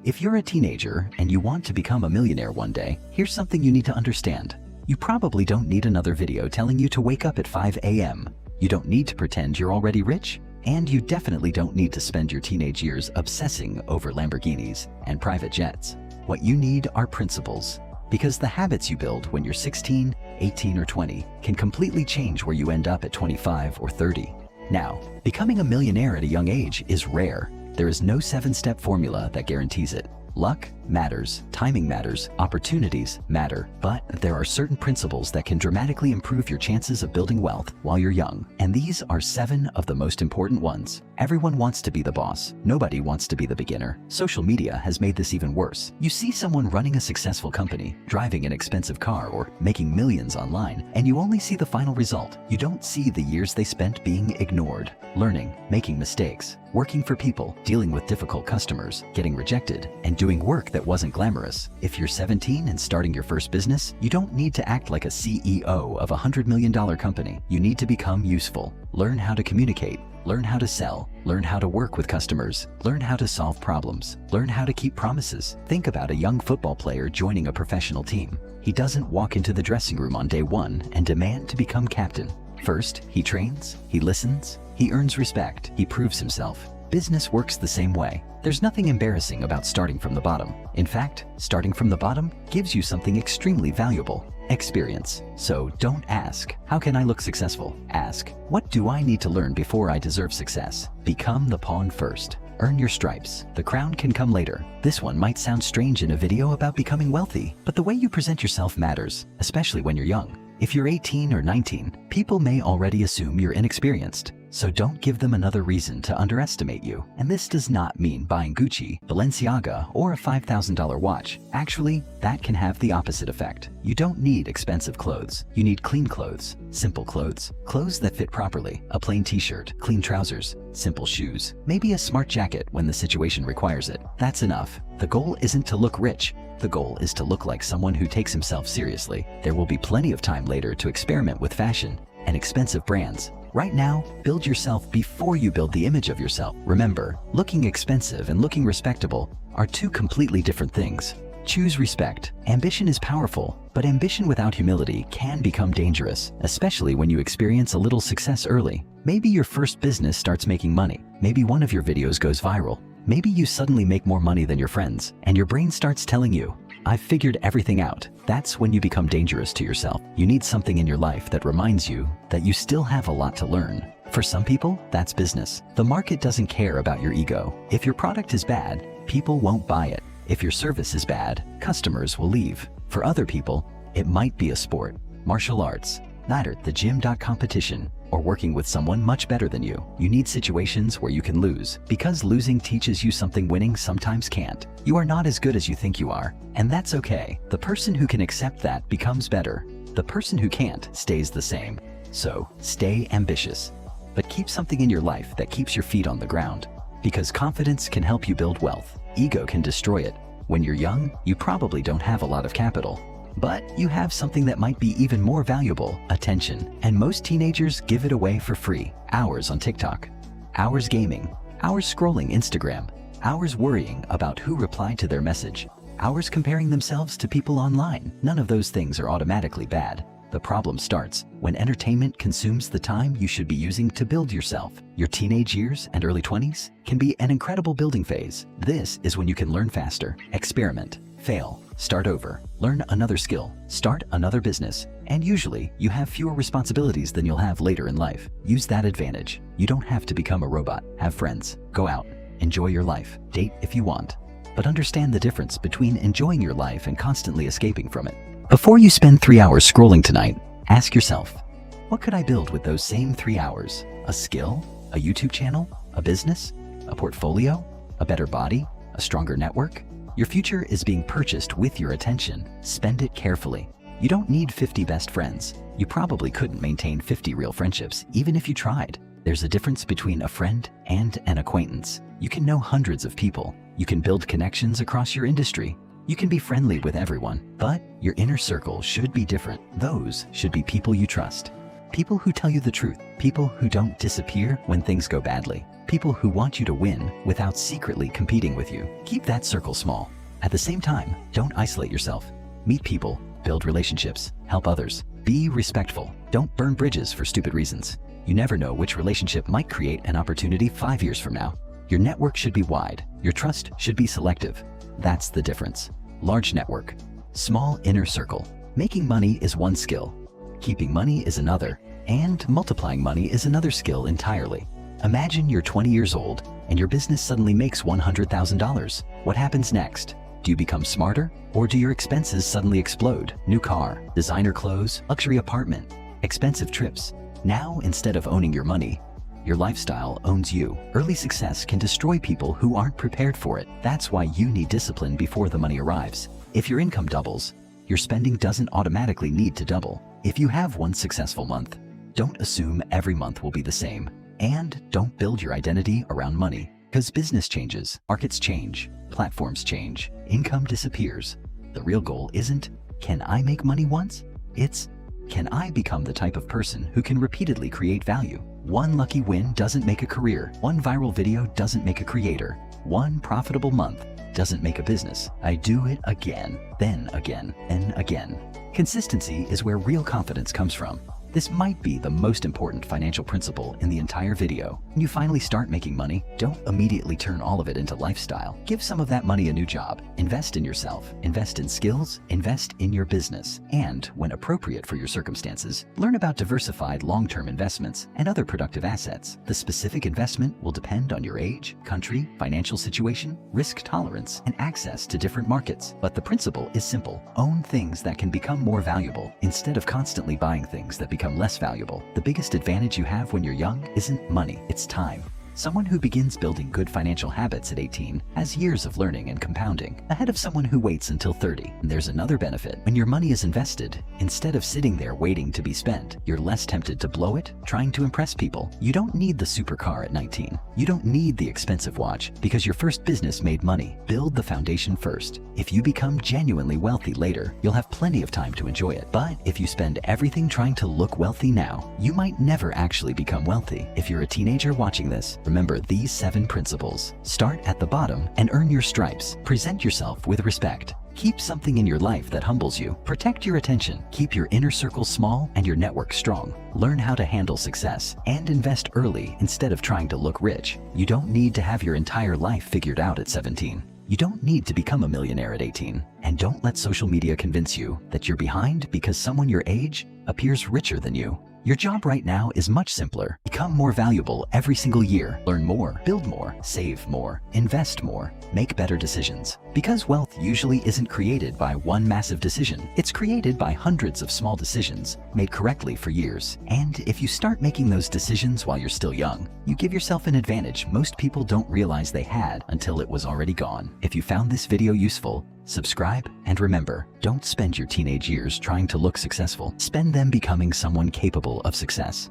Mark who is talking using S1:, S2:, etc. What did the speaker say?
S1: If you're a teenager and you want to become a millionaire one day, here's something you need to understand. You probably don't need another video telling you to wake up at 5 a.m. You don't need to pretend you're already rich. And you definitely don't need to spend your teenage years obsessing over Lamborghinis and private jets. What you need are principles. Because the habits you build when you're 16, 18, or 20 can completely change where you end up at 25 or 30. Now, becoming a millionaire at a young age is rare. There is no 7-step formula that guarantees it. Luck matters, timing matters, opportunities matter, but there are certain principles that can dramatically improve your chances of building wealth while you're young. And these are 7 of the most important ones. Everyone wants to be the boss. Nobody wants to be the beginner. Social media has made this even worse. You see someone running a successful company, driving an expensive car, or making millions online, and you only see the final result. You don't see the years they spent being ignored, learning, making mistakes, working for people, dealing with difficult customers, getting rejected, and doing work that wasn't glamorous. If you're 17 and starting your first business, you don't need to act like a CEO of a $100 million company. You need to become useful. Learn how to communicate, learn how to sell, learn how to work with customers, learn how to solve problems, learn how to keep promises. Think about a young football player joining a professional team. He doesn't walk into the dressing room on day 1 and demand to become captain. First, he trains, he listens, he earns respect, he proves himself. Business works the same way. There's nothing embarrassing about starting from the bottom. In fact, starting from the bottom gives you something extremely valuable: experience. So don't ask, how can I look successful? Ask, what do I need to learn before I deserve success? Become the pawn first. Earn your stripes. The crown can come later. This one might sound strange in a video about becoming wealthy, but the way you present yourself matters, especially when you're young. If you're 18 or 19, people may already assume you're inexperienced. So don't give them another reason to underestimate you. And this does not mean buying Gucci, Balenciaga, or a $5,000 watch. Actually, that can have the opposite effect. You don't need expensive clothes. You need clean clothes, simple clothes, clothes that fit properly, a plain t-shirt, clean trousers, simple shoes, maybe a smart jacket when the situation requires it. That's enough. The goal isn't to look rich. The goal is to look like someone who takes himself seriously. There will be plenty of time later to experiment with fashion and expensive brands. Right now, build yourself before you build the image of yourself. Remember, looking expensive and looking respectable are 2 completely different things. Choose respect. Ambition is powerful, but ambition without humility can become dangerous, especially when you experience a little success early. Maybe your first business starts making money. Maybe one of your videos goes viral. Maybe you suddenly make more money than your friends, and your brain starts telling you, I've figured everything out. That's when you become dangerous to yourself. You need something in your life that reminds you that you still have a lot to learn. For some people, that's business. The market doesn't care about your ego. If your product is bad, people won't buy it. If your service is bad, customers will leave. For other people, it might be a sport, martial arts, ladder, the gym. Competition, or working with someone much better than you. You need situations where you can lose, because losing teaches you something winning sometimes can't. You are not as good as you think you are, and that's okay. The person who can accept that becomes better. The person who can't stays the same. So stay ambitious, but keep something in your life that keeps your feet on the ground. Because confidence can help you build wealth. Ego can destroy it. When you're young, you probably don't have a lot of capital. But you have something that might be even more valuable: attention. And most teenagers give it away for free. Hours on TikTok, hours gaming, hours scrolling Instagram, hours worrying about who replied to their message, hours comparing themselves to people online. None of those things are automatically bad. The problem starts when entertainment consumes the time you should be using to build yourself. Your teenage years and early 20s can be an incredible building phase. This is when you can learn faster, experiment, fail, start over, learn another skill, start another business, and usually you have fewer responsibilities than you'll have later in life. Use that advantage. You don't have to become a robot. Have friends, go out, enjoy your life, date if you want. But understand the difference between enjoying your life and constantly escaping from it. Before you spend 3 hours scrolling tonight, ask yourself, what could I build with those same 3 hours? A skill? A YouTube channel? A business? A portfolio? A better body? A stronger network? Your future is being purchased with your attention. Spend it carefully. You don't need 50 best friends. You probably couldn't maintain 50 real friendships, even if you tried. There's a difference between a friend and an acquaintance. You can know hundreds of people. You can build connections across your industry. You can be friendly with everyone, but your inner circle should be different. Those should be people you trust. People who tell you the truth. People who don't disappear when things go badly. People who want you to win without secretly competing with you. Keep that circle small. At the same time, don't isolate yourself. Meet people, build relationships, help others. Be respectful. Don't burn bridges for stupid reasons. You never know which relationship might create an opportunity 5 years from now. Your network should be wide. Your trust should be selective. That's the difference. Large network, small inner circle. Making money is one skill. Keeping money is another. And multiplying money is another skill entirely. Imagine you're 20 years old and your business suddenly makes $100,000. What happens next? Do you become smarter, or do your expenses suddenly explode? New car, designer clothes, luxury apartment, expensive trips. Now, instead of owning your money, your lifestyle owns you. Early success can destroy people who aren't prepared for it. That's why you need discipline before the money arrives. If your income doubles, your spending doesn't automatically need to double. If you have one successful month, don't assume every month will be the same. And don't build your identity around money, because business changes, markets change, platforms change, income disappears. The real goal isn't, can I make money once? It's, can I become the type of person who can repeatedly create value? One lucky win doesn't make a career. One viral video doesn't make a creator. One profitable month doesn't make a business. I do it again, then again, then again. Consistency is where real confidence comes from. This might be the most important financial principle in the entire video. When you finally start making money, don't immediately turn all of it into lifestyle. Give some of that money a new job. Invest in yourself, invest in skills, invest in your business, and, when appropriate for your circumstances, learn about diversified long-term investments and other productive assets. The specific investment will depend on your age, country, financial situation, risk tolerance, and access to different markets. But the principle is simple. Own things that can become more valuable instead of constantly buying things that become less valuable. The biggest advantage you have when you're young isn't money, it's time. Someone who begins building good financial habits at 18 has years of learning and compounding, ahead of someone who waits until 30. And there's another benefit. When your money is invested, instead of sitting there waiting to be spent, you're less tempted to blow it trying to impress people. You don't need the supercar at 19. You don't need the expensive watch because your first business made money. Build the foundation first. If you become genuinely wealthy later, you'll have plenty of time to enjoy it. But if you spend everything trying to look wealthy now, you might never actually become wealthy. If you're a teenager watching this, remember these 7 principles. Start at the bottom and earn your stripes. Present yourself with respect. Keep something in your life that humbles you. Protect your attention. Keep your inner circle small and your network strong. Learn how to handle success and invest early instead of trying to look rich. You don't need to have your entire life figured out at 17. You don't need to become a millionaire at 18. And don't let social media convince you that you're behind because someone your age appears richer than you. Your job right now is much simpler. Become more valuable every single year. Learn more, build more, save more, invest more, make better decisions. Because wealth usually isn't created by one massive decision. It's created by hundreds of small decisions made correctly for years. And if you start making those decisions while you're still young, you give yourself an advantage most people don't realize they had until it was already gone. If you found this video useful, subscribe, and remember, don't spend your teenage years trying to look successful. Spend them becoming someone capable of success.